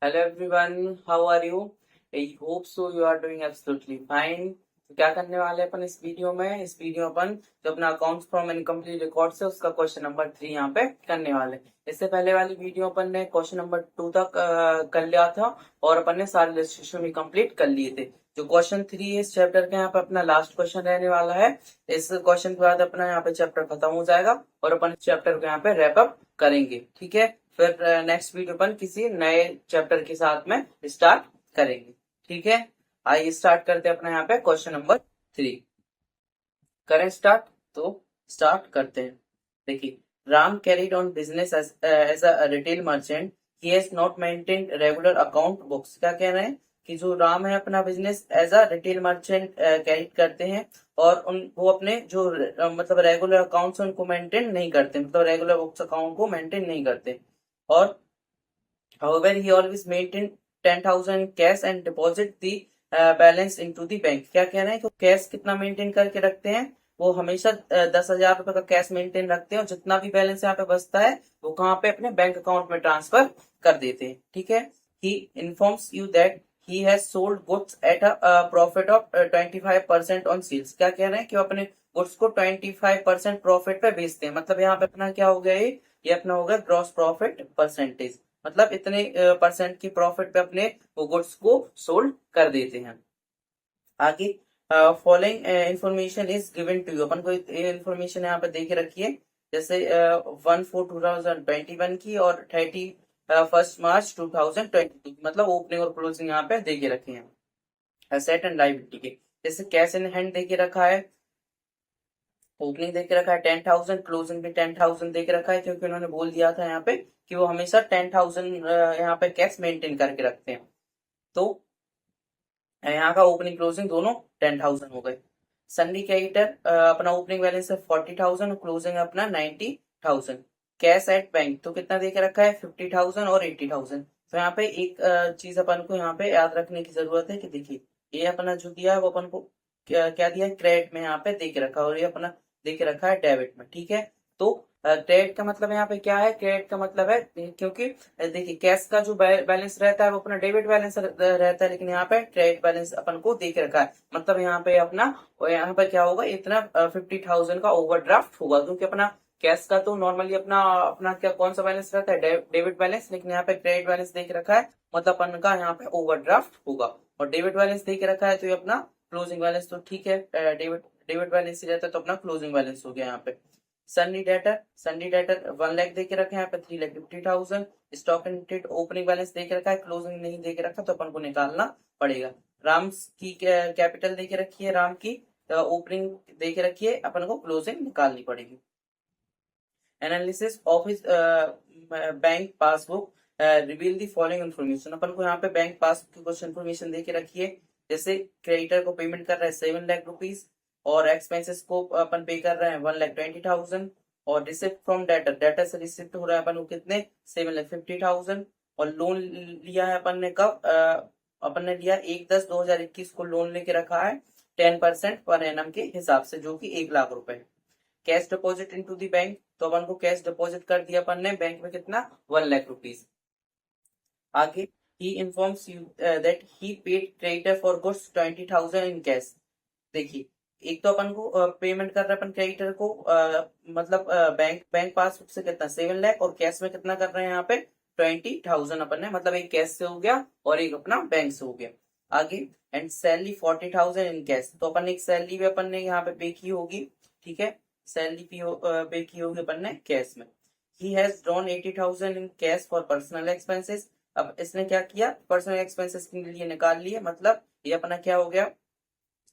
Hello everyone, how are you? I hope so you are doing absolutely fine. तो क्या करने वाले अपन इस वीडियो में अपन जो अपना अकाउंट्स फ्रॉम इनकम्प्लीट रिकॉर्ड से उसका क्वेश्चन नंबर 3 यहाँ पे करने वाले। इससे पहले वाली वीडियो अपन ने क्वेश्चन नंबर 2 तक कर लिया था और अपन ने सारे रजिस्ट्रेशन भी कंप्लीट कर लिए थे। जो क्वेश्चन 3 है इस चैप्टर का यहाँ पे अपना लास्ट क्वेश्चन रहने वाला है। इस क्वेश्चन के बाद अपना यहाँ पे चैप्टर खत्म हो जाएगा और अपन इस चैप्टर को यहाँ पे रैप अप करेंगे। ठीक है, फिर नेक्स्ट वीडियो अपन किसी नए चैप्टर के साथ में स्टार्ट करेंगे। ठीक है, आइए स्टार्ट करते हैं अपना यहाँ पे क्वेश्चन नंबर 3। करें स्टार्ट, तो स्टार्ट करते हैं। देखिए, Ram carried on business as a retail merchant, he has not maintained regular account books. क्या कह रहे हैं कि जो राम है अपना business as a retail merchant carry करते हैं और वो अपने जो मतलब रेगुलर अकाउंट्स उनको मेंटेन नहीं करते, मतलब रेगुलर बुक्स अकाउंट को मेंटेन नहीं करते। और however he always maintain 10,000 cash and deposit the balance into the bank। क्या कह रहे हैं कि कैश कितना मेंटेन करके रखते हैं, वो हमेशा 10,000 रुपए का कैश मेंटेन रखते हैं और जितना भी बैलेंस यहाँ पे बचता है वो कहाँ पे अपने बैंक अकाउंट में ट्रांसफर कर देते हैं। ठीक है, he informs you that he has sold goods at a profit of 25% on sales। क्या कह रहे हैं कि वो अपने गुड्स को 25% प्रॉफिट पे बेचते हैं। मतलब यहाँ पे अपना क्या हो गया, ये अपना हो गया ग्रॉस प्रॉफिट परसेंटेज, मतलब इतने परसेंट की प्रॉफिट पे अपने वो गुड्स को सोल्ड कर देते हैं। आगे following information is given to you, अपन को इंफॉर्मेशन यहाँ पे दे के रखिए। जैसे 1/4/2021 की और 31 मार्च 2022 मतलब ओपनिंग और क्लोजिंग यहाँ पे दे के रखे हैं। एसेट एंड लायबिलिटी के जैसे कैश इन हैंड दे के रखा है, ओपनिंग दे के रखा है 10,000, क्लोजिंग भी 10,000 दे के रखा है, क्योंकि उन्होंने बोल दिया था यहाँ पे कि वो हमेशा 10,000 यहाँ पे कैश मेंटेन करके रखते हैं। तो यहाँ का ओपनिंग क्लोजिंग दोनों 10,000 हो गए। सन्नी क्रेडिटर अपना ओपनिंग बैलेंस है 40,000 और क्लोजिंग अपना 90,000। कैश एट बैंक तो कितना दे के रखा है 50,000 और 80,000। तो यहाँ पे एक चीज अपन को यहाँ पे याद रखने की जरूरत है कि देखिए, ये अपना जो दिया है वो अपन को क्या दिया है, क्रेडिट में यहाँ पे दे के रखा है और ये अपना दे के रखा है डेबिट में। ठीक है, तो क्रेडिट का मतलब यहाँ पे क्या है, क्रेडिट का मतलब है क्योंकि देखिए कैश का जो बैलेंस रहता है वो अपना डेबिट बैलेंस रहता है, लेकिन यहाँ पे क्रेडिट बैलेंस अपन को दे के रखा है। मतलब यहाँ पे अपना यहाँ पे क्या होगा, इतना 50,000 का ओवरड्राफ्ट होगा, क्योंकि अपना कैश का तो नॉर्मली अपना अपना क्या कौन सा बैलेंस रहता है, डेबिट बैलेंस, लेकिन यहाँ पे क्रेडिट बैलेंस दे के रखा है, मतलब अपन का यहाँ पे ओवरड्राफ्ट होगा। और डेबिट बैलेंस दे के रखा है तो ये अपना क्लोजिंग बैलेंस, तो ठीक है, डेबिट बैलेंस ही रहता है तो अपना क्लोजिंग बैलेंस हो गया यहाँ पे। सन्नी डेटर 1 लाख दे के रखे हैं यहाँ पे 3,50,000। Stock and trade opening balance दे के रखा है, क्लोजिंग नहीं दे के रखा तो अपन को निकालना पड़ेगा। राम्स की कैपिटल दे के रखी है, राम की ओपनिंग दे के रखी है, अपन को क्लोजिंग निकालनी पड़ेगी। Analysis of his bank passbook reveal the following information. अपन को यहाँ पे बैंक पासबुक की कुछ इन्फॉर्मेशन दे के रखी है। जैसे क्रेडिटर को पेमेंट कर रहा है 7 लाख रुपीज और एक्सपेंसेस को अपन पे कर रहे हैं 1,20,000 और रिसिप्ट फ्रॉम डेटर, डेटर से रिसिप्ट हो रहा है अपन को कितने 7,50,000। और लोन लिया है अपन ने कब, अपन ने लिया 1/10/2021 को लोन लेके रखा है 10% पर एनम के हिसाब से, जो कि 1 लाख रुपए। Cash deposit into the bank, तो अपन को कैश डिपॉजिट कर दिया अपन ने बैंक में कितना 1 लाख रुपीज। आगे he informs you that he paid creditor for goods 20,000 in cash. देखिए, एक तो अपन को पेमेंट कर रहे हैं अपन क्रेडिटर को मतलब बैंक पासबुक से कितना 7 लाख और कैश में कितना कर रहे हैं यहाँ पे 20,000 अपन ने, मतलब एक कैश से हो गया और एक अपना बैंक से हो गया। आगे एंड सैलरी 40,000 इन कैश, तो अपन ने एक सैलरी भी अपन ने यहाँ पे पे की होगी। ठीक है, सैलरी पे की होगी अपन ने कैश में। He has drawn 80,000 in cash for personal expenses. अब इसने क्या किया, पर्सनल एक्सपेंसेस के लिए निकाल लिए, मतलब ये अपना क्या हो गया,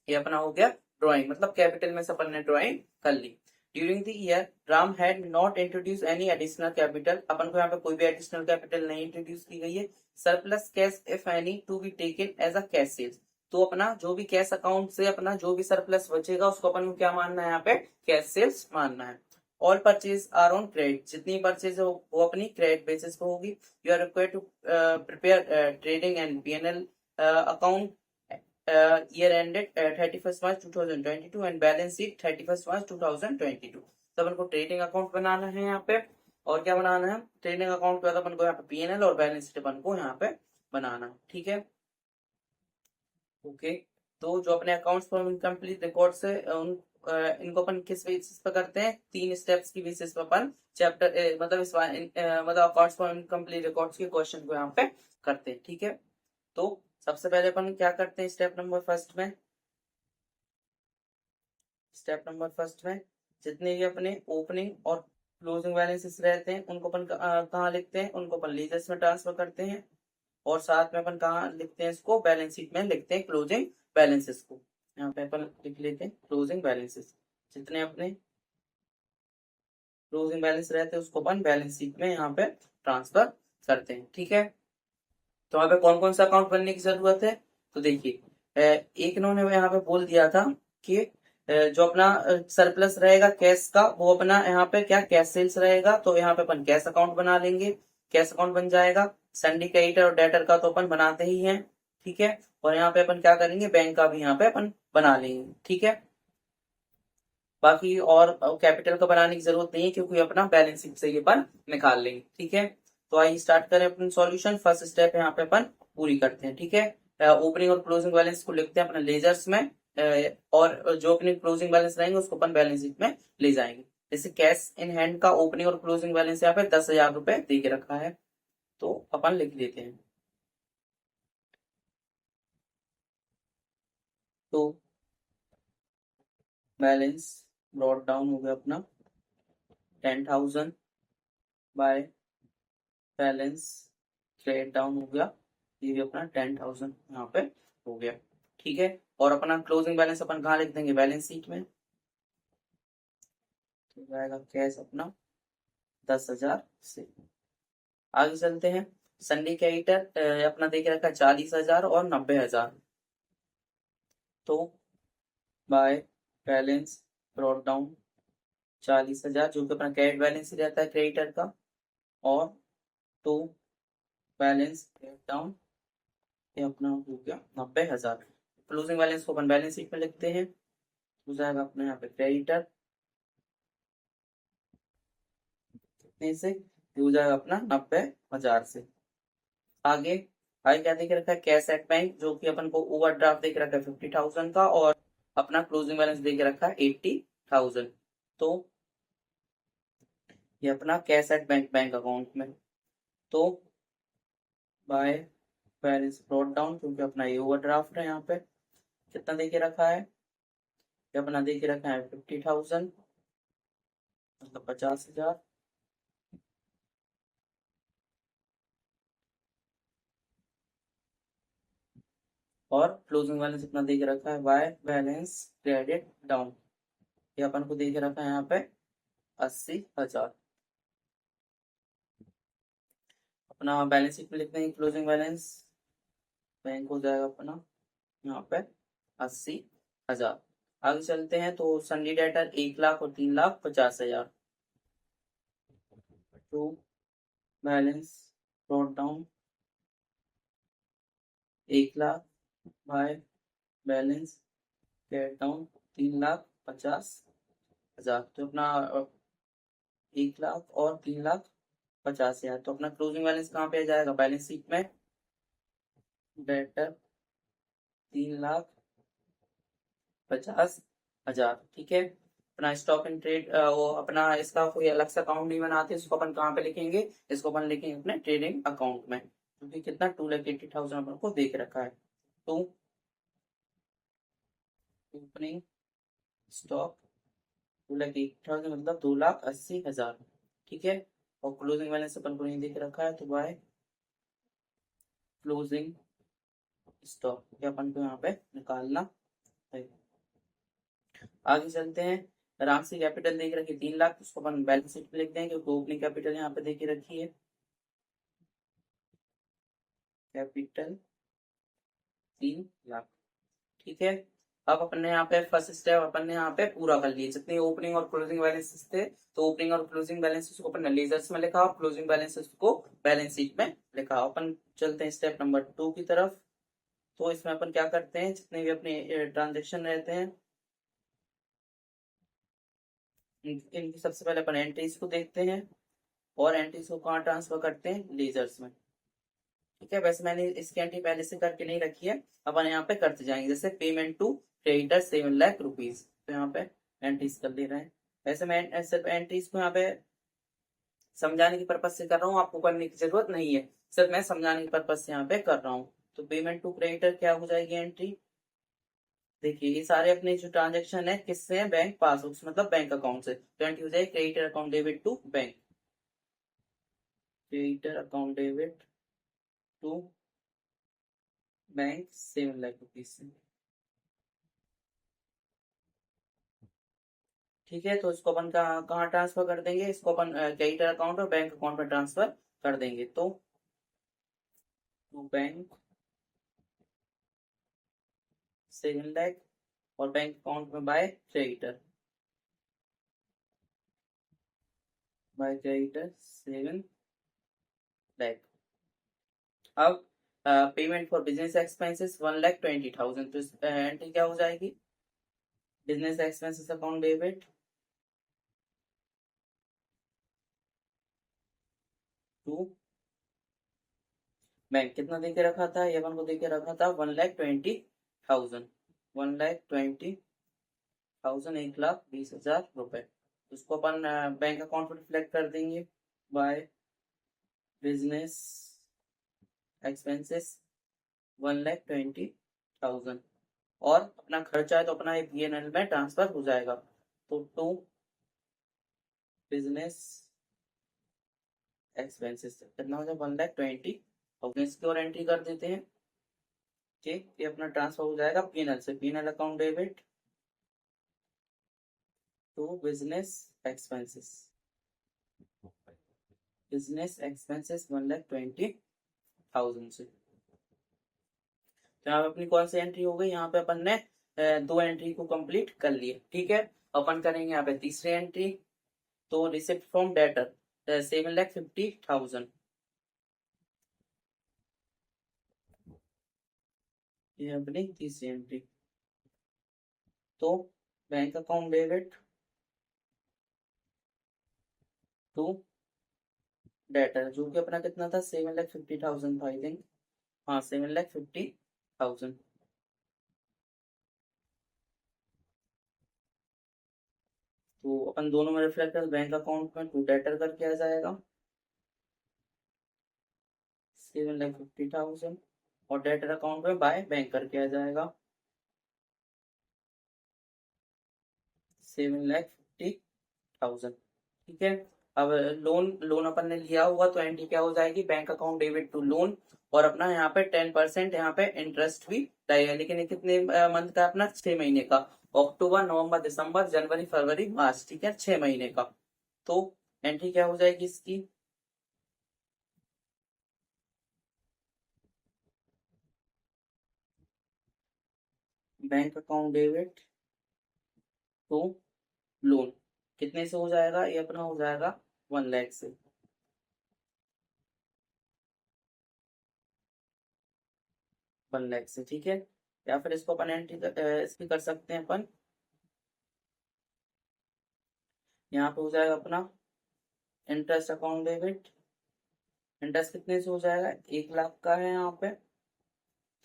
ये अपना हो गया ड्राइंग, मतलब कैपिटल में से अपन ने ड्राइंग कर ली। During the year Ram had not introduced any additional capital, अपन को यहाँ पे कोई भी एडिशनल कैपिटल नहीं इंट्रोड्यूस की गई है। Surplus cash if any to be taken as a cash sales, तो अपना जो भी कैश अकाउंट से अपना जो भी सरप्लस बचेगा उसको अपन को क्या मानना है, यहाँ पे कैश सेल्स मानना है। All purchase are on credit, जितनी परचेज है वो अपनी क्रेडिट बेसिस पे होगी। You are required to prepare trading and PNL account year ended 31st March 2022 and balance sheet 31st March 2022। तो अपन को ट्रेडिंग अकाउंट बनाना है यहाँ पे, और क्या बनाना है, ट्रेडिंग अकाउंट के बाद अपन को यहाँ पे पीएनएल और बैलेंस शीट अपन को यहाँ पे बनाना। ठीक है, ओके। तो जो अपने अकाउंट्स फॉर इनकम्प्लीट रिकॉर्ड्स है इनको अपन किस बेसिस पर करते हैं, 3 स्टेप्स की बेसिस पर अपन चैप्टर मतलब मतलब अकाउंट्स फॉर इनकम्प्लीट रिकॉर्ड्स के क्वेश्चन को यहाँ पे करते हैं। ठीक है, तो सबसे पहले अपन क्या करते हैं, स्टेप नंबर फर्स्ट में जितने भी अपने ओपनिंग और क्लोजिंग बैलेंसेस रहते हैं उनको अपन कहाँ लिखते हैं, उनको अपन लीजर्स में ट्रांसफर करते हैं। और साथ में अपन कहाँ लिखते हैं, इसको बैलेंस शीट में लिखते हैं क्लोजिंग बैलेंसेस को। यहाँ पे अपन लिख लेते हैं क्लोजिंग बैलेंसेस, जितने अपने क्लोजिंग बैलेंस रहते हैं उसको अपन बैलेंस शीट में यहाँ पे ट्रांसफर करते हैं। ठीक है, तो यहाँ पे कौन कौन सा अकाउंट बनने की जरूरत है, तो देखिए एक इन्होंने यहाँ पे बोल दिया था कि जो अपना सरप्लस रहेगा कैश का वो अपना यहाँ पे क्या कैश सेल्स रहेगा, तो यहाँ पे अपन कैश अकाउंट बना लेंगे, कैश अकाउंट बन जाएगा। सिंडिकेटर और डेटर का तो अपन बनाते ही हैं। ठीक है, और यहाँ पे अपन क्या करेंगे, बैंक का भी यहाँ पे अपन बना लेंगे। ठीक है, बाकी और कैपिटल का बनाने की जरूरत नहीं है क्योंकि अपना बैलेंस शीट से ही अपन निकाल लेंगे। ठीक है, तो आइए स्टार्ट करें अपन सॉल्यूशन। फर्स्ट स्टेप यहाँ पे अपन पूरी करते हैं। ठीक है, ओपनिंग और क्लोजिंग बैलेंस को लिखते हैं अपने लेजर्स में, और जो अपने क्लोजिंग बैलेंस रहेंगे उसको अपन बैलेंस शीट में ले जाएंगे। जैसे कैश इन हैंड का ओपनिंग और क्लोजिंग बैलेंस यहाँ पे 10,000 रुपए दे के रखा है, तो अपन लिख देते हैं। तो बैलेंस ब्रॉट डाउन हो गया अपना 10,000 बाय बैलेंस क्रेडिट डाउन हो गया, ये भी अपना 10,000 यहाँ पे हो गया। ठीक है, और अपना क्लोजिंग बैलेंस अपन कहाँ लिख देंगे, बैलेंस शीट में। तो जाएगा कैश अपना 10,000 से। आगे चलते हैं, संडे क्रेडिटर अपना देख रखा है 40,000 और 90,000, तो बाय बैलेंस ब्रॉट डाउन 40,000 जो कि अपना क्रेडिट बैलेंस ही रहता है क्रेडिटर का, और तो बैलेंस ब्रेक डाउन ये अपना हो गया 90,000। क्लोजिंग बैलेंस को अपन बैलेंस शीट में लिखते हैं, हो जाएगा अपने यहाँ पे क्रेडिटर कितने से, हो जाएगा अपना 90,000 से। आगे आगे क्या देख रखा है, कैश एट बैंक जो कि अपन को ओवरड्राफ्ट देख रखा है 50,000 का, और अपना क्लोजिंग बैलेंस देख रखा है 80,000, तो ये अपना cash at bank bank account में। तो बाय बैलेंस ब्रॉट डाउन क्योंकि अपना ये ओवरड्राफ्ट है, यहाँ पे कितना देके रखा है, ये अपना देके रखा है 50,000 मतलब 50,000, और क्लोजिंग बैलेंस अपना देके रखा है बाय बैलेंस क्रेडिट डाउन, ये अपन को देके रखा है यहाँ पे 80,000। अपना बैलेंस शीट में लिखते हैं क्लोजिंग बैलेंस, बैंक हो जाएगा अपना यहाँ पे 80,000। आगे चलते हैं, तो सन्डी डेटर 1,00,000 और 3,50,000, तो balance brought down 1,00,000 by balance credit down 3,50,000, तो अपना 1,00,000 और 3,50,000, तो अपना क्लोजिंग बैलेंस कहाँ पे आ जाएगा, बैलेंस शीट में डेटर 3,50,000। ठीक है, अपना स्टॉक इन ट्रेड वो अपना इसका कोई अलग से अकाउंट नहीं बनाते, इसको अपन कहाँ पे लिखेंगे, इसको अपन लिखेंगे अपने ट्रेडिंग अकाउंट में, क्योंकि कितना 2,80,000 अपन को देख रखा है। तो ओपनिंग स्टॉक 2,80,000 मतलब 2,80,000। ठीक है, और क्लोजिंग बैलेंस अपन को नहीं देख रखा है, तो बाय क्लोजिंग स्टॉक ये अपन को यहाँ पे निकालना है। आगे चलते हैं, राशि कैपिटल देख रखी 3,00,000, उसको अपन बैलेंस शीट में लिख देंगे क्योंकि ओपनिंग कैपिटल यहाँ पे देखी रखी है, कैपिटल 3,00,000। ठीक है, अब अपन ने यहाँ पे फर्स्ट स्टेप अपन ने यहाँ पे पूरा कर लिया, जितने ओपनिंग और क्लोजिंग बैलेंसेस थे, तो ओपनिंग और क्लोजिंग बैलेंसेस को अपन ने लेजर्स में लिखा और क्लोजिंग बैलेंसेस को बैलेंस शीट में लिखा। अपन चलते हैं स्टेप नंबर 2 की तरफ। तो इसमें अपन क्या करते हैं, जितने भी अपने ट्रांजेक्शन रहते हैं इनकी सबसे पहले अपन एंट्रीज को देखते हैं, और एंट्रीज को कहाँ ट्रांसफर करते हैं, लेजर्स में। ठीक है, वैसे मैंने इसकी एंट्री पहले से करके नहीं रखी है, अपन यहाँ पे करते जाएंगे। जैसे payment to creditor 7 lakh rupees, तो यहाँ पे एंट्रीज कर ले रहे हैं। वैसे मैं सिर्फ एंट्रीज को यहाँ पे समझाने की पर्पज से कर रहा हूँ, आपको करने की जरूरत नहीं है, सिर्फ मैं समझाने की पर्पज से यहाँ पे कर रहा हूँ। तो पेमेंट टू क्रेडिटर क्या हो जाएगी एंट्री, देखिए ये सारे अपने जो ट्रांजेक्शन है किससे हैं, बैंक पासबुक मतलब बैंक अकाउंट से। तो एंट्री हो जाएगी creditor account debit to bank, creditor account debit to bank 7 lakh rupees से। ठीक है, तो इसको अपन कहाँ ट्रांसफर कर देंगे, इसको अपन क्रेडिटर अकाउंट और बैंक अकाउंट में ट्रांसफर कर देंगे। तो बैंक 7 लाख और बैंक अकाउंट में by creditor, by creditor 7 lakh. अब पेमेंट फॉर बिजनेस एक्सपेंसेस 1,20,000, तो इस एंट्री क्या हो जाएगी, business expenses account debit to bank, कितना दे के रखा था, ये अपन को दे के रखा था 1,20,000, 1,20,000, 1,20,000 रुपए। उसको अपन बैंक अकाउंट पर रिफ्लेक्ट कर देंगे बाय बिजनेस एक्सपेंसेस 1,20,000, और अपना खर्चा है तो अपना पीएनएल में ट्रांसफर हो जाएगा। तो टू बिजनेस एक्सपेंसेस कितना हो जाए 1,20,000, इसकी और एंट्री कर देते हैं। ठीक, ये अपना ट्रांसफर हो जाएगा पीएनएल से, PNL account debit to business expenses 1,20,000 से। तो यहाँ पे अपनी कौन सी एंट्री हो गई, यहाँ पे अपन ने दो एंट्री को कंप्लीट कर लिए। ठीक है, अपन करेंगे यहाँ पे तीसरी एंट्री। तो रिसिप्ट फ्रॉम डेटर 7,50,000, ये अपनी तीसरी एंट्री। तो bank account debit to debtor, जो कि अपना कितना था 7,50,000 था आई थिंक, हाँ 7,50,000। तो अपन दोनों में रिफ्लेक्ट कर बैंक अकाउंट में टू डेटर करके आ जाएगा 7,50,000, और डेटर अकाउंट में बाय बैंक करके आ जाएगा 7,50,000। ठीक है, अब लोन लोन अपन ने लिया होगा तो एंट्री क्या हो जाएगी, bank account debit to loan, और अपना यहाँ पे 10% यहाँ पे इंटरेस्ट भी लगेगा। लेकिन ये कितने मंथ का, अपना 6 महीने का, अक्टूबर नवंबर दिसंबर जनवरी फरवरी मार्च, ठीक है 6 महीने का। तो एंट्री क्या हो जाएगी इसकी, bank account debit to loan, कितने से हो जाएगा, ये अपना हो जाएगा 1 लाख से। 1 लाख से, ठीक है। या फिर इसको अपन एंट्री इसकी कर सकते हैं अपन, यहाँ पे हो जाएगा अपना इंटरेस्ट अकाउंट डेबिट, इंटरेस्ट कितने से हो जाएगा, 1 लाख का है यहाँ पे,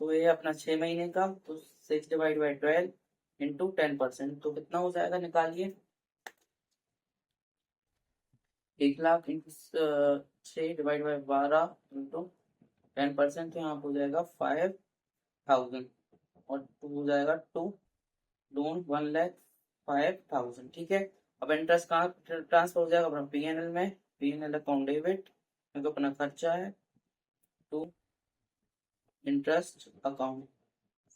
तो ये अपना 6 महीने का, तो 6 / 12 इंटू 10%, तो कितना हो जाएगा निकालिए, 1 लाख इंटू 6 / 12 इंटू 10%, तो यहाँ पे हो जाएगा 5,000, और टू हो जाएगा टू लोन 1,05,000। ठीक है, अब इंटरेस्ट कहाँ ट्रांसफर हो जाएगा, अपना पीएनएल में, पीएनएल अकाउंट डेबिट, क्योंकि अपना खर्चा है, टू इंटरेस्ट अकाउंट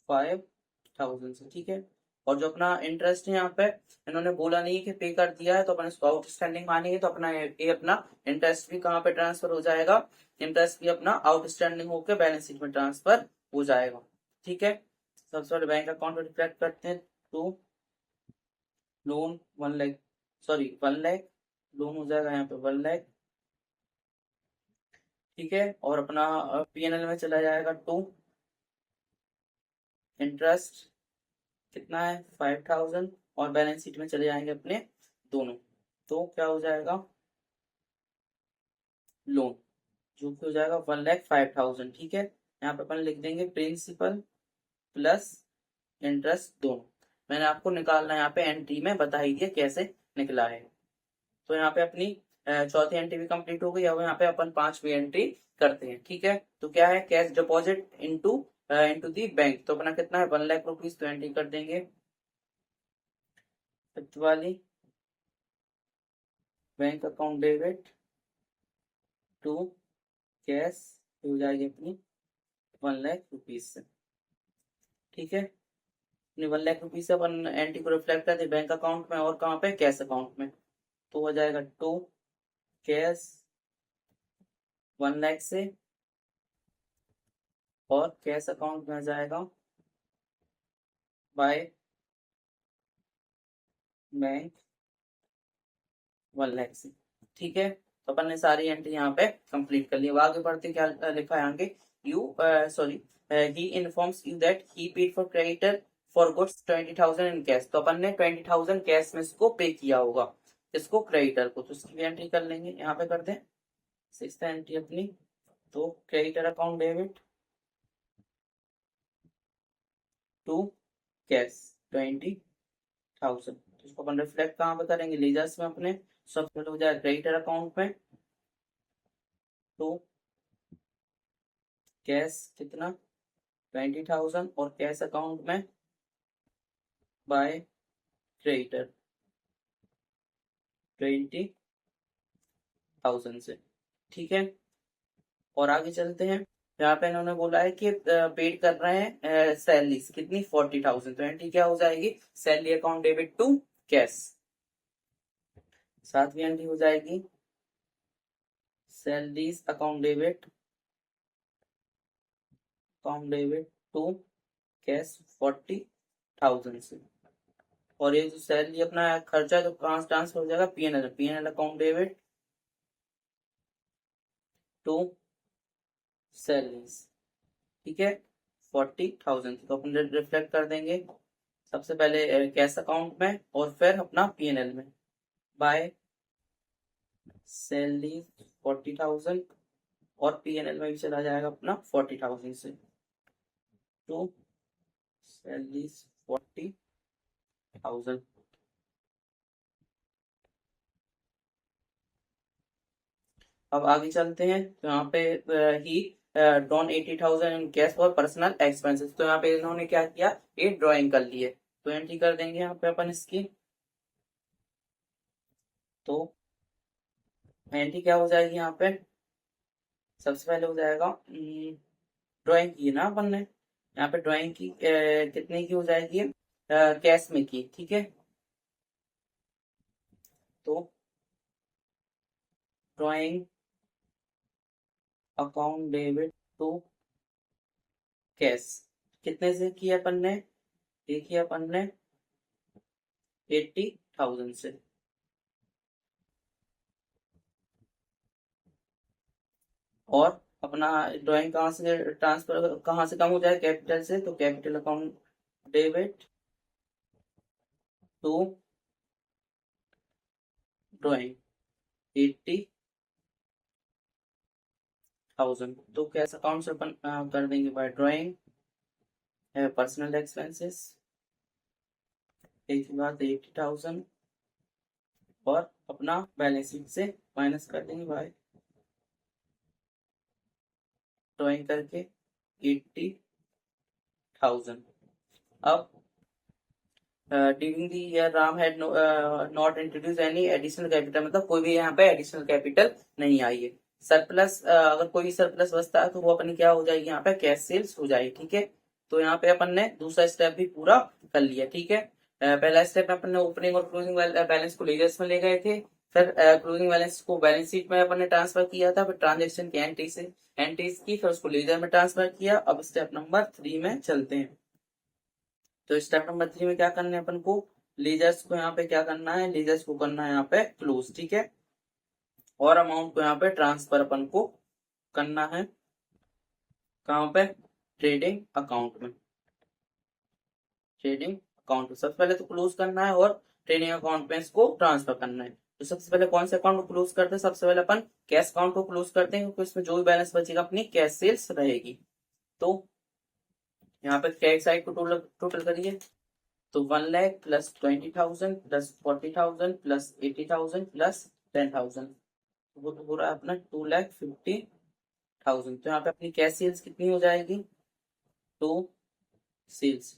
5,000 से। ठीक है, और जो अपना इंटरेस्ट है यहाँ पे इन्होंने बोला नहीं है कि पे कर दिया है, तो अपन इसको आउटस्टैंडिंग मानेंगे, तो अपना ये अपना इंटरेस्ट भी कहाँ पे ट्रांसफर हो जाएगा, इंटरेस्ट भी अपना आउटस्टैंडिंग होकर बैलेंस शीट में ट्रांसफर हो जाएगा। ठीक है, सबसे पहले बैंक अकाउंट में रिफ्लेक्ट करते हैं, to loan 1 lakh, sorry 1 lakh, loan हो जाएगा यहाँ पे 1 लाख। ठीक है, और अपना पीएनएल में चला जाएगा टू इंटरेस्ट, कितना है 5,000, और बैलेंस शीट में चले जाएंगे अपने दोनों, तो क्या हो जाएगा लोन। जो कि हो जाएगा 1,05,000। ठीक है, यहाँ पे अपन लिख देंगे प्रिंसिपल प्लस इंटरेस्ट दोनों। मैंने आपको निकालना यहाँ पे एंट्री में बता ही दिया कैसे निकला है। तो यहाँ पे अपनी चौथी एंट्री भी कंप्लीट हो गई। अब यहाँ पे अपन पांचवी एंट्री करते हैं। ठीक है, तो क्या है, cash deposit into the bank. तो अपना कितना है, 1,00,000 रुपीज। तो एंट्री कर देंगे फिफ्थ वाली, bank account debit to cash हो जाएगी अपनी 1,00,000 रुपीज से। ठीक है, अपनी 1,00,000 रुपीज से अपन एंट्री को रिफ्लेक्ट करते बैंक अकाउंट में और कहाँ पे, कैश अकाउंट में। तो हो जाएगा टू कैश 1,00,000 से, और कैश अकाउंट में आ जाएगा बाय बैंक 1,00,000 से। ठीक है, तो अपन ने सारी एंट्री यहाँ पे कंप्लीट कर ली। अब आगे बढ़ते क्या लिखा है आगे, you sorry he informs you that he paid for creditor for goods 20,000 in cash. तो अपन ने 20,000 कैश में इसको पे किया होगा, इसको क्रेडिटर को। तो इसकी भी एंट्री कर लेंगे, यहाँ पे कर दें सिक्स्थ एंट्री अपनी। तो creditor account debit to cash 20,000। तो इसको अपन रिफ्लेक्ट कहाँ पे करेंगे, लीजर्स में अपने। सब पहले हो जाए क्रेडिटर अकाउंट में टू कैश कितना 20,000, और कैश अकाउंट में बाय क्रेडिटर 20,000 से। ठीक है, और आगे चलते हैं। यहाँ पे इन्होंने बोला है कि पेड कर रहे हैं सैलरीज कितनी 40,000। तो एंट्री क्या हो जाएगी, salary account debit to cash. सातवीं एंट्री हो जाएगी salaries account debit to cash 40,000 से। और ये जो सैलरी अपना खर्चा जो कहाँ ट्रांसफर हो जाएगा, PNL account debit to salaries. ठीक है, 40,000। तो अपन रिफ्लेक्ट कर देंगे सबसे पहले कैश अकाउंट में और फिर अपना पीएनएल में बाय सैलरी 40,000, और पीएनएल में भी चला जाएगा अपना 40,000 से टू सैलरी 40,000। अब आगे चलते हैं, तो यहाँ पे ही drawn 80,000 in cash for personal expenses. तो यहाँ पे इन्होंने क्या किया, ये ड्राइंग कर ली है। तो एंट्री कर देंगे यहाँ पे अपन इसकी। तो एंट्री क्या हो जाएगी यहाँ पे, सबसे पहले हो जाएगा ड्राइंग की ना अपन ने, यहाँ पे ड्राइंग की कितने की हो जाएगी, कैश में की। ठीक है, तो drawing account debit to cash कितने से किया अपन ने, देखिए अपन ने 80,000 से। और अपना ड्राइंग कहाँ से ट्रांसफर, कहाँ से कम हो जाए, कैपिटल से। तो capital account debit to drawing 80,000। तो कैश अकाउंट से अपन कर देंगे बाय ड्राइंग पर्सनल एक्सपेंसेस, एक बात 80,000, और अपना बैलेंस शीट से माइनस कर देंगे बाय ड्राइंग करके 80,000। अब during the year Ram had not introduced any additional capital, मतलब कोई भी यहाँ पे एडिशनल कैपिटल नहीं आई है। सरप्लस अगर कोई सरप्लस बचता है तो वो अपनी क्या हो जाएगी, यहाँ पे कैश सेल्स हो जाएगी। ठीक है, तो यहाँ पे अपन ने दूसरा स्टेप भी पूरा कर लिया। ठीक है, पहला स्टेप में अपन ने ओपनिंग और क्लोजिंग बैलेंस को लेजर्स में ले गए थे, फिर क्लोजिंग बैलेंस को बैलेंस शीट में अपन ने ट्रांसफर किया था, फिर ट्रांजेक्शन की एंट्रीज की, फिर उसको लेजर में ट्रांसफर किया। अब स्टेप नंबर 3 में चलते हैं। तो स्टेप नंबर 3 में क्या करना है अपन को, लीजर्स को यहाँ पे क्या करना है, लीजर्स को करना है यहाँ पे क्लोज। ठीक है, और अमाउंट को यहाँ पे ट्रांसफर अपन को करना है कहाँ पे, ट्रेडिंग अकाउंट में। ट्रेडिंग अकाउंट में सबसे पहले तो क्लोज करना है और ट्रेडिंग अकाउंट में इसको ट्रांसफर करना है। तो सबसे पहले कौन से अकाउंट को क्लोज करते हैं, सबसे पहले अपन कैश अकाउंट को क्लोज करते हैं, क्योंकि इसमें जो भी बैलेंस बचेगा अपनी कैश सेल्स रहेगी। तो यहाँ पे क्रेडिट साइड को टोटल टोटल करिए, तो 1 lakh plus 20,000 plus 40,000 plus 80,000 plus 10,000, वो तो हो रहा है अपना 2,50,000। तो यहाँ पे अपनी कैश सेल्स कितनी हो जाएगी, तो सेल्स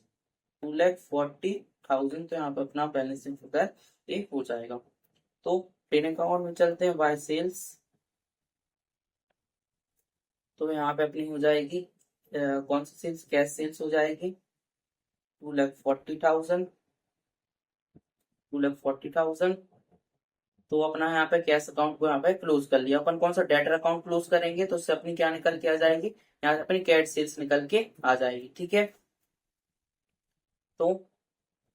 2,40,000। तो यहाँ पे अपना बैलेंसिंग फिगर एक हो जाएगा। तो ट्रेडिंग अकाउंट में चलते हैं, बाय सेल्स। तो यहाँ पे अपनी हो जाएगी कौन सी सेल्स, कैश सेल्स हो जाएगी 2,40,000, 2,40,000। तो अपना यहाँ पे कैश अकाउंट को यहाँ पे क्लोज कर लिया। अपन कौन सा डेटर अकाउंट क्लोज करेंगे, तो उससे अपनी क्या निकल के आ जाएगी, यहाँ से अपनी कैश सेल्स निकल के आ जाएगी। ठीक है, तो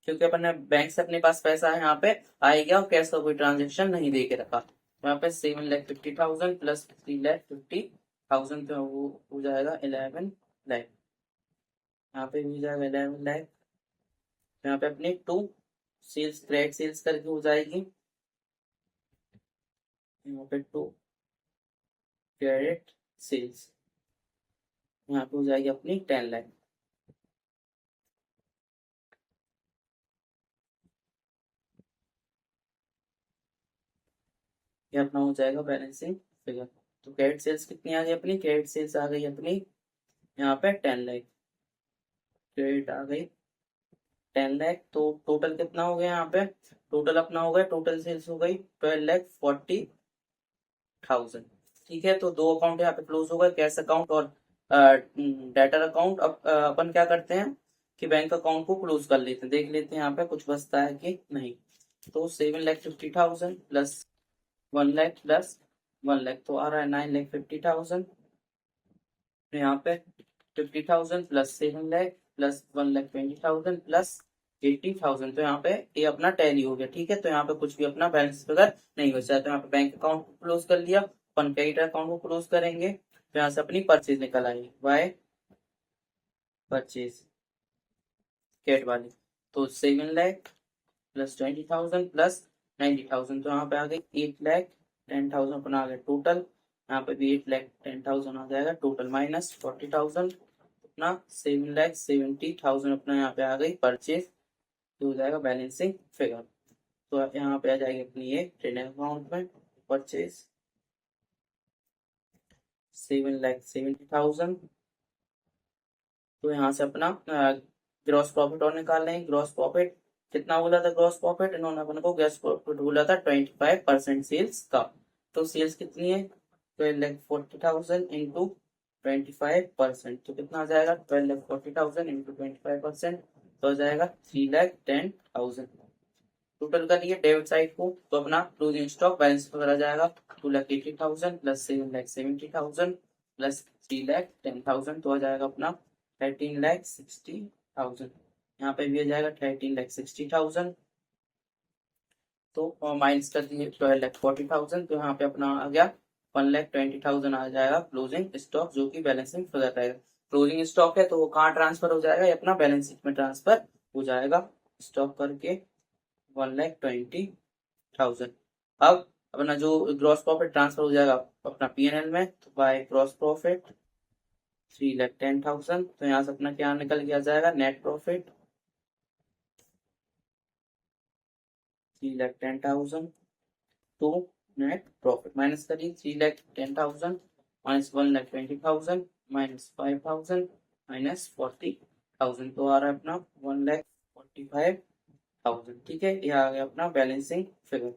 क्योंकि अपन ने बैंक से अपने पास पैसा है यहाँ पे आएगा और कैश का कोई ट्रांजेक्शन नहीं दे के रखा, तो यहाँ पे 7,50,000 प्लस 3,50,000, तो वो हो जाएगा 11 लाख। यहाँ पे भी हो जाएगा 11 लाख। यहाँ पे अपनी टू सेल्स क्रेडिट सेल्स करके हो जाएगी, यहाँ पे टू क्रेडिट सेल्स, यहाँ पे हो जाएगी अपनी 10 लाख। ये अपना हो जाएगा बैलेंसिंग फिगर। तो क्रेडिट सेल्स कितनी आ गई अपनी, क्रेडिट सेल्स आ गई अपनी यहाँ पे 10 लाख, क्रेडिट आ गई 10 लाख। तो टोटल कितना हो गया यहाँ पे, टोटल अपना हो गया, टोटल सेल्स हो गई 12,40,000। ठीक है, तो दो अकाउंट यहाँ पे क्लोज हो गए, कैश अकाउंट और डेटर अकाउंट। अब अपन क्या करते हैं कि बैंक अकाउंट को क्लोज कर लेते हैं, देख लेते हैं यहाँ पे कुछ बचता है कि नहीं। तो 7,50,000 प्लस 1 लाख प्लस 1 लाख, तो आ रहा है 9,50,000। यहाँ पे 50,000 प्लस 7 लाख प्लस 1,20,000 प्लस 80,000, तो यहाँ पे ये अपना टैली हो गया। ठीक है, तो यहाँ पे कुछ भी अपना बैलेंस फिगर नहीं बचा, तो यहाँ पे बैंक अकाउंट को क्लोज कर लिया। अपन क्रेडिट अकाउंट को क्लोज करेंगे, तो यहाँ से अपनी परचेज निकल आएगी, बाय परचेज कैट वाली। तो 7 लाख प्लस 20,000 प्लस 90,000, तो यहाँ पे आ गई 8,10,000 अपना आ गया टोटल। यहाँ पे भी 8,10,000 आ जाएगा टोटल, माइनस 40,000 अपना 7,70,000 अपना यहाँ पे आ गई परचेज, तो हो जाएगा बैलेंसिंग फिगर। तो यहाँ पे आ जाएगी अपनी ये ट्रेडिंग अकाउंट में परचेज 7,70,000। तो यहाँ से अपना ग्रॉस प्रॉफिट और निकाल लेंगे। ग्रॉस प्रॉफिट कितना बोला था, ग्रॉस प्रॉफिट इन्होंने अपन को ग्रॉस प्रॉफिट बोला था 25% सेल्स का। तो सेल्स कितनी है, 12,40,000 इंटू 25%, तो कितना आ जाएगा 12,40,000 इंटू 25%, तो आ जाएगा 3,10,000। टोटल कर लिए डेबिट साइड को, तो अपना क्लोजिंग स्टॉक बैलेंस वगैरह जाएगा 2,80,000 प्लस 7,70,000 प्लस 3,10,000, तो आ जाएगा अपना 13,60,000। यहाँ पे भी आ जाएगा 13,60,000। तो माइनस कर दिए 12,40,000, तो यहाँ पे अपना आ गया 1,20,000 आ जाएगा क्लोजिंग स्टॉक, जो कि बैलेंसिंग फिगर रहेगा। क्लोजिंग स्टॉक है तो वो कहाँ ट्रांसफर हो जाएगा, ये अपना बैलेंस शीट में ट्रांसफर हो जाएगा स्टॉक करके 1,20,000। अब अपना जो ग्रॉस प्रॉफिट ट्रांसफर हो जाएगा अपना पीएनएल में, तो बाय ग्रॉस प्रॉफिट 3,10,000, तो यहाँ से अपना क्या निकल के आ जाएगा नेट प्रॉफिट 3,10,000। तो नेट प्रॉफिट माइनस करिए 3,10,000 माइनस 1,20,000 माइनस 5,000 माइनस 40,000, तो आ रहा है अपना 1,45,000। ठीक है, यह आ गया अपना बैलेंसिंग फिगर।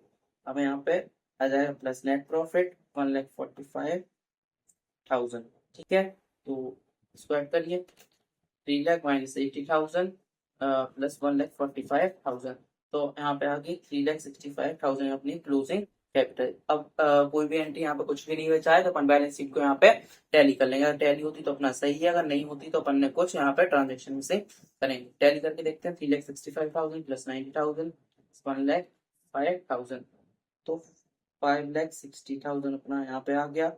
अब यहाँ पे आ जाएगा प्लस नेट प्रॉफिट 1,45,000। ठीक है, तो इसको ऐड करिए 3 लाख माइनस 80,000 प्लस 1,45,000, तो यहाँ पे आ गई 3,65,000 अपनी क्लोजिंग कैपिटल। अब कोई भी एंट्री यहाँ पे कुछ भी नहीं बचा है, तो अपन बैलेंस शीट को यहाँ पे टैली कर लेंगे। अगर टैली होती तो अपना सही है, अगर नहीं होती तो अपन ने कुछ यहाँ पे ट्रांजेक्शन से करेंगे। टैली करके देखते हैं 3,65,000 प्लस 90,000 1,05,000, तो 5,60,000 अपना यहाँ पे आ गया।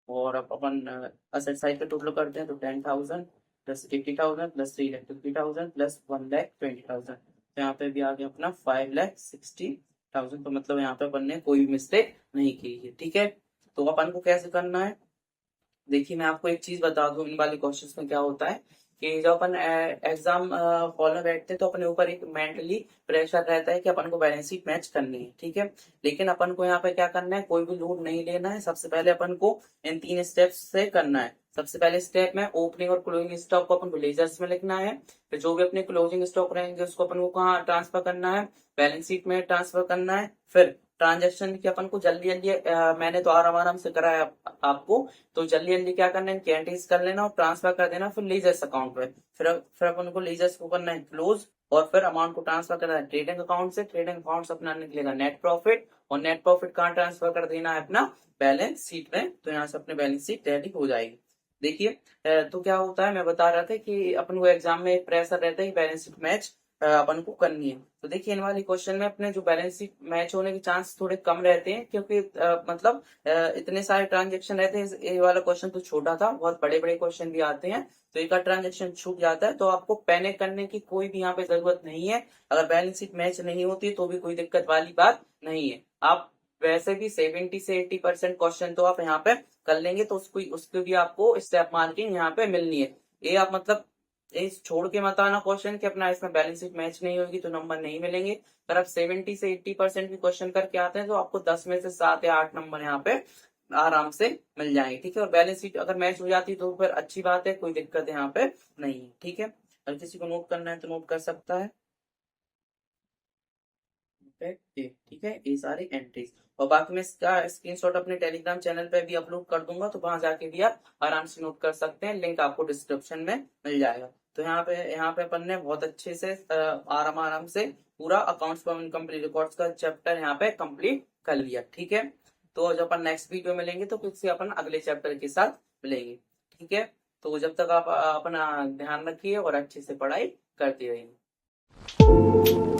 और अब अपन असेट साइड पे टोटल करते हैं, तो 10,000 प्लस 80,000 प्लस 3,50,000 प्लस 1,20,000, तो यहाँ पे भी आ गया अपना 5,60,000। 1000, तो मतलब यहाँ पे अपन ने कोई भी मिस्टेक नहीं की है। ठीक है, तो अपन को कैसे करना है, देखिए मैं आपको एक चीज बता दूं, इन वाले क्वेश्चंस में क्या होता है कि जब अपन एग्जाम हॉल में बैठते हैं तो अपने ऊपर एक मेंटली प्रेशर रहता है कि अपन को बैलेंस शीट मैच करनी है। ठीक है, लेकिन अपन को यहाँ पे क्या करना है, कोई भी लोड नहीं लेना है। सबसे पहले अपन को इन 3 स्टेप्स से करना है। सबसे पहले स्टेप में ओपनिंग और क्लोजिंग स्टॉक को अपन को लेजर्स में लिखना है। फिर जो भी अपने क्लोजिंग स्टॉक रहेंगे उसको अपन को कहाँ ट्रांसफर करना है, बैलेंस शीट में ट्रांसफर करना है। फिर ट्रांजेक्शन की अपन को जल्दी जल्दी मैंने तो आराम आराम से कराया आपको, तो जल्दी जल्दी क्या करना है, कैंटीज कर लेना और ट्रांसफर कर देना फिर लीजर्स अकाउंट में। फिर अपन को लीजर्स को करना है क्लोज, और फिर अमाउंट को ट्रांसफर करना है ट्रेडिंग अकाउंट से। ट्रेडिंग अकाउंट से अपना निकलेगा नेट प्रॉफिट, और नेट प्रॉफिट कहाँ ट्रांसफर कर देना है, अपना बैलेंस शीट में। तो यहाँ से अपने बैलेंस शीट रेडी हो जाएगी। देखिए तो क्या होता है, मैं बता रहा था कि अपन को एग्जाम में एक प्रेशर रहता है कि बैलेंस शीट मैच अपन को करनी है। तो देखिए इन वाले क्वेश्चन में अपने जो बैलेंस शीट मैच होने के चांस थोड़े कम रहते हैं, क्योंकि मतलब इतने सारे ट्रांजेक्शन रहते हैं। ये वाला क्वेश्चन तो छोटा था, बहुत बड़े बड़े क्वेश्चन भी आते हैं, तो एक ट्रांजेक्शन छूट जाता है। तो आपको पैनिक करने की कोई भी यहाँ पे जरूरत नहीं है। अगर बैलेंस शीट मैच नहीं होती तो भी कोई दिक्कत वाली बात नहीं है। आप वैसे भी 70 से 80% क्वेश्चन तो आप यहाँ पे कर लेंगे, तो उसको भी आपको स्टेप मार्किंग यहाँ पे मिलनी है। ये आप मतलब इस छोड़ के मत आना क्वेश्चन कि अपना इसमें बैलेंस शीट मैच नहीं होगी तो नंबर नहीं मिलेंगे। अगर आप 70 से 80% भी क्वेश्चन करके आते हैं तो आपको 10 में से 7 या 8 नंबर यहाँ पे आराम से मिल जाएंगे। ठीक है, और बैलेंस शीट अगर मैच हो जाती तो फिर अच्छी बात है, कोई दिक्कत यहाँ पे नहीं है। ठीक है, अगर किसी को नोट करना है तो नोट कर सकता है। ठीक है, ये सारी एंट्रीज, और बाकी मैं इसका स्क्रीनशॉट अपने टेलीग्राम चैनल पे भी अपलोड कर दूंगा, तो वहां जाके भी आप आराम से नोट कर सकते हैं। लिंक आपको डिस्क्रिप्शन में मिल जाएगा। तो यहाँ पे अपन ने बहुत अच्छे से आराम आराम से पूरा अकाउंट्स फॉर इनकम्प्लीट रिकॉर्ड्स का चैप्टर यहाँ पे कंप्लीट कर लिया। ठीक है, तो जब अपन नेक्स्ट वीडियो में मिलेंगे तो फिर से अपन अगले चैप्टर के साथ मिलेंगे। ठीक है, तो जब तक आप अपना ध्यान रखिए और अच्छे से पढ़ाई करते रहिए।